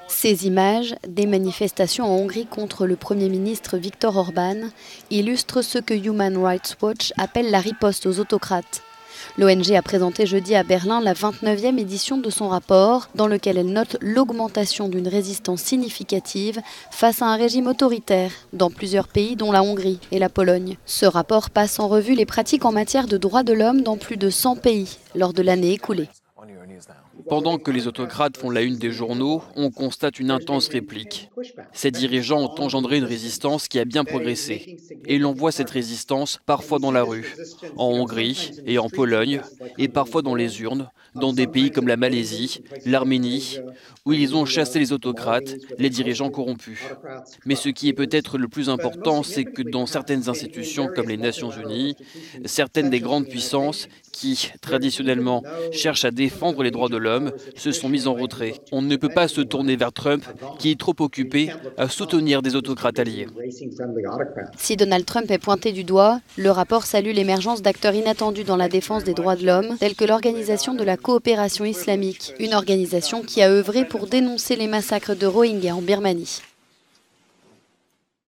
Ces images, des manifestations en Hongrie contre le Premier ministre Viktor Orban, illustrent ce que Human Rights Watch appelle la riposte aux autocrates. L'ONG a présenté jeudi à Berlin la 29e édition de son rapport, dans lequel elle note l'augmentation d'une résistance significative face à un régime autoritaire dans plusieurs pays dont la Hongrie et la Pologne. Ce rapport passe en revue les pratiques en matière de droits de l'homme dans plus de 100 pays lors de l'année écoulée. Pendant que les autocrates font la une des journaux, on constate une intense réplique. Ces dirigeants ont engendré une résistance qui a bien progressé. Et l'on voit cette résistance parfois dans la rue, en Hongrie et en Pologne, et parfois dans les urnes, dans des pays comme la Malaisie, l'Arménie, où ils ont chassé les autocrates, les dirigeants corrompus. Mais ce qui est peut-être le plus important, c'est que dans certaines institutions comme les Nations Unies, certaines des grandes puissances qui, traditionnellement, cherchent à défendre les droits de l'homme, se sont mises en retrait. On ne peut pas se tourner vers Trump, qui est trop occupé à soutenir des autocrates alliés. Si Donald Trump est pointé du doigt, le rapport salue l'émergence d'acteurs inattendus dans la défense des droits de l'homme, tels que l'Organisation de la coopération islamique, une organisation qui a œuvré pour dénoncer les massacres de Rohingyas en Birmanie.